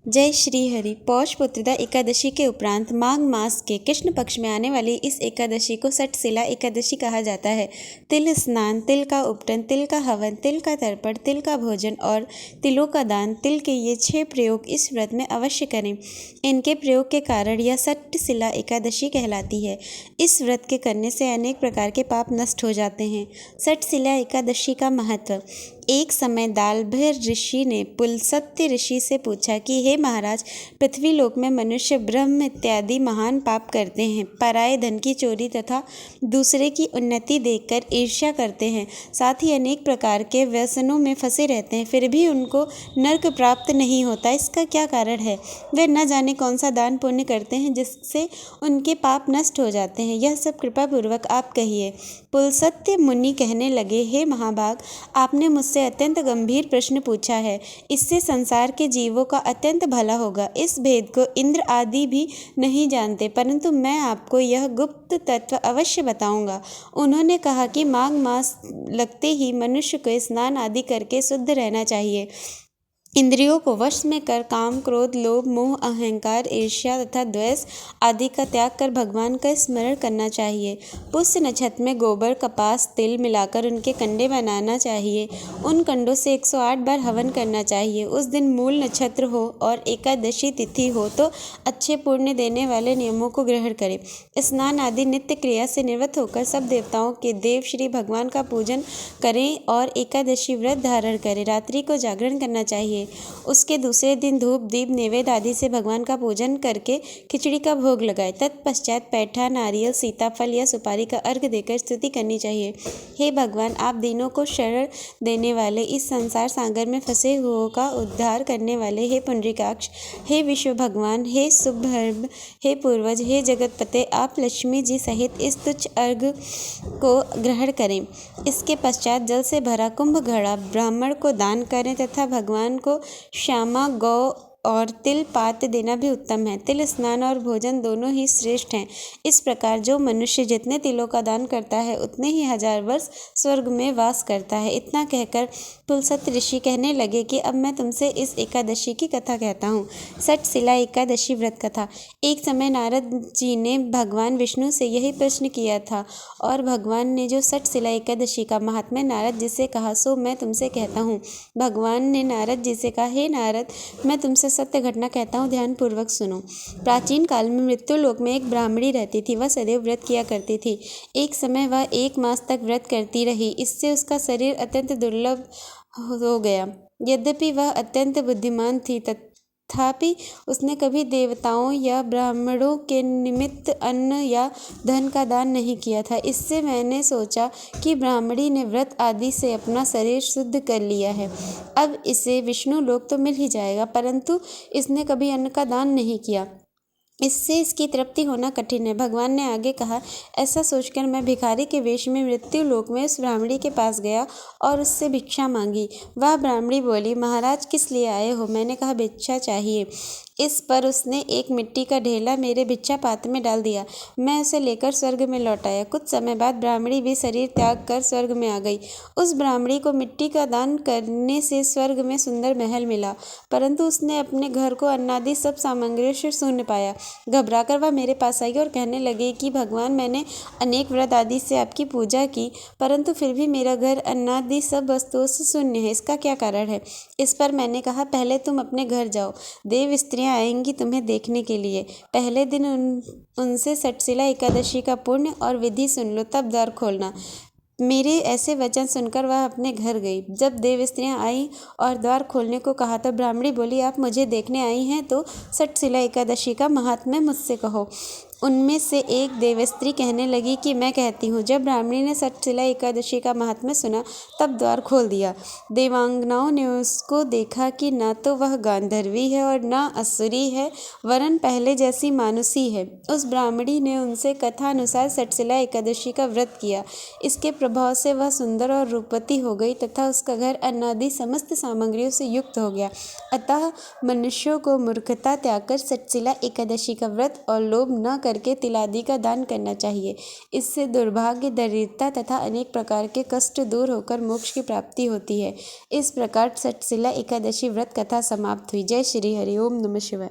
जय श्री हरि। पौष पुत्रदा एकादशी के उपरांत माघ मास के कृष्ण पक्ष में आने वाली इस एकादशी को सटशिला एकादशी कहा जाता है। तिल स्नान, तिल का उपटन, तिल का हवन, तिल का तर्पण, तिल का भोजन और तिलों का दान, तिल के ये 6 प्रयोग इस व्रत में अवश्य करें। इनके प्रयोग के कारण यह सटशिला एकादशी कहलाती है। इस व्रत के करने से अनेक प्रकार के पाप नष्ट हो जाते हैं। सटशिला एकादशी का महत्व। एक समय दालभर ऋषि ने पुलस्त्य ऋषि से पूछा कि हे महाराज, पृथ्वी लोक में मनुष्य ब्रह्म इत्यादि महान पाप करते हैं, पराये धन की चोरी तथा दूसरे की उन्नति देखकर ईर्ष्या करते हैं, साथ ही अनेक प्रकार के व्यसनों में फंसे रहते हैं, फिर भी उनको नरक प्राप्त नहीं होता। इसका क्या कारण है? वे न जाने कौन सा दान पुण्य करते हैं जिससे उनके पाप नष्ट हो जाते हैं। यह सब कृपा पूर्वक आप कहिए। पुलस्त्य मुनि कहने लगे, हे महाभाग, आपने मुझसे अत्यंत गंभीर प्रश्न पूछा है। इससे संसार के जीवों का अत्यंत भला होगा। इस भेद को इंद्र आदि भी नहीं जानते, परंतु मैं आपको यह गुप्त तत्व अवश्य बताऊंगा। उन्होंने कहा कि माघ मास लगते ही मनुष्य को स्नान आदि करके शुद्ध रहना चाहिए। इंद्रियों को वश में कर काम, क्रोध, लोभ, मोह, अहंकार, ईर्ष्या तथा द्वेष आदि का त्याग कर भगवान का स्मरण करना चाहिए। पुष्य नक्षत्र में गोबर, कपास, तिल मिलाकर उनके कंडे बनाना चाहिए। उन कंडों से 108 बार हवन करना चाहिए। उस दिन मूल नक्षत्र हो और एकादशी तिथि हो तो अच्छे पुण्य देने वाले नियमों को ग्रहण करें। स्नान आदि नित्य क्रिया से निवृत्त होकर सब देवताओं के देव श्री भगवान का पूजन करें और एकादशी व्रत धारण करें। रात्रि को जागरण करना चाहिए। उसके दूसरे दिन धूप, दीप, नैवेद्य आदि से भगवान का पूजन करके खिचड़ी का भोग लगाए। तत्पश्चात पैठा, नारियल, सीताफल या सुपारी का अर्घ्य देकर स्तुति करनी चाहिए। हे भगवान, आप दीनों को शरण देने वाले, इस संसार सागर में फंसे हुओं का उद्धार करने वाले, हे पुंडरीकाक्ष, हे विश्व भगवान, हे शुभर्भ, हे पूर्वज, हे जगतपते, आप लक्ष्मी जी सहित इस तुच्छ अर्घ्य को ग्रहण करें। इसके पश्चात जल से भरा कुंभ घड़ा ब्राह्मण को दान करें तथा भगवान को श्यामा, गौ और तिल पात्र देना भी उत्तम है। तिल स्नान और भोजन दोनों ही श्रेष्ठ हैं। इस प्रकार जो मनुष्य जितने तिलों का दान करता है उतने ही 1000 वर्ष स्वर्ग में वास करता है। इतना कहकर पुलस्त्य ऋषि कहने लगे कि अब मैं तुमसे इस एकादशी की कथा कहता हूँ। सटशिला एकादशी व्रत कथा। एक समय नारद जी ने भगवान विष्णु से यही प्रश्न किया था और भगवान ने जो सटशिला एकादशी का महात्म्य नारद जी से कहा सो मैं तुमसे कहता हूँ। भगवान ने नारद जी से कहा, हे नारद, मैं तुमसे सत्य घटना कहता हूँ, ध्यान पूर्वक सुनो। प्राचीन काल में मृत्यु लोक में एक ब्राह्मणी रहती थी। वह सदैव व्रत किया करती थी। एक समय वह 1 मास तक व्रत करती रही। इससे उसका शरीर अत्यंत दुर्बल हो गया। यद्यपि वह अत्यंत बुद्धिमान थी तथापि उसने कभी देवताओं या ब्राह्मणों के निमित्त अन्न या धन का दान नहीं किया था। इससे मैंने सोचा कि ब्राह्मणी ने व्रत आदि से अपना शरीर शुद्ध कर लिया है, अब इसे विष्णु लोक तो मिल ही जाएगा, परंतु इसने कभी अन्न का दान नहीं किया, इससे इसकी तृप्ति होना कठिन है। भगवान ने आगे कहा, ऐसा सोचकर मैं भिखारी के वेश में मृत्यु लोक में उस ब्राह्मणी के पास गया और उससे भिक्षा मांगी। वह ब्राह्मणी बोली, महाराज किस लिए आए हो? मैंने कहा, भिक्षा चाहिए। इस पर उसने एक मिट्टी का ढेला मेरे भिक्षा पात्र में डाल दिया। मैं उसे लेकर स्वर्ग में लौट आया। कुछ समय बाद ब्राह्मणी भी शरीर त्याग कर स्वर्ग में आ गई। उस ब्राह्मणी को मिट्टी का दान करने से स्वर्ग में सुंदर महल मिला, परंतु उसने अपने घर को अन्नादि सब सामग्रियों से शून्य पाया। घबराकर वह मेरे पास आई और कहने लगी कि भगवान, मैंने अनेक व्रत आदि से आपकी पूजा की, परंतु फिर भी मेरा घर अन्नादि सब वस्तुओं से शून्य है। इसका क्या कारण है? इस पर मैंने कहा, पहले तुम अपने घर जाओ, देव स्त्रियां आएंगी तुम्हें देखने के लिए। पहले दिन उनसे सटशिला एकादशी का पुण्य और विधि सुन लो, तब द्वार खोलना। मेरे ऐसे वचन सुनकर वह अपने घर गई। जब देव स्त्रियां आई और द्वार खोलने को कहा तो ब्राह्मणी बोली, आप मुझे देखने आई हैं तो सटशिला एकादशी का महात्म्य मुझसे कहो। उनमें से एक देवस्त्री कहने लगी कि मैं कहती हूँ। जब ब्राह्मणी ने सटशिला एकादशी का महात्म्य सुना तब द्वार खोल दिया। देवांगनाओं ने उसको देखा कि न तो वह गांधर्वी है और न असुरी है, वरन पहले जैसी मानुषी है। उस ब्राह्मणी ने उनसे कथा अनुसार सटशिला एकादशी का व्रत किया। इसके प्रभाव से वह सुंदर और रूपवती हो गई तथा उसका घर अन्नादि समस्त सामग्रियों से युक्त हो गया। अतः मनुष्यों को मूर्खता त्याग कर सटशिला एकादशी का व्रत और लोभ न करके तिलादि का दान करना चाहिए। इससे दुर्भाग्य, दरिद्रता तथा अनेक प्रकार के कष्ट दूर होकर मोक्ष की प्राप्ति होती है। इस प्रकार तक्षशिला एकादशी व्रत कथा समाप्त हुई। जय श्री हरि ओम नमः शिवाय।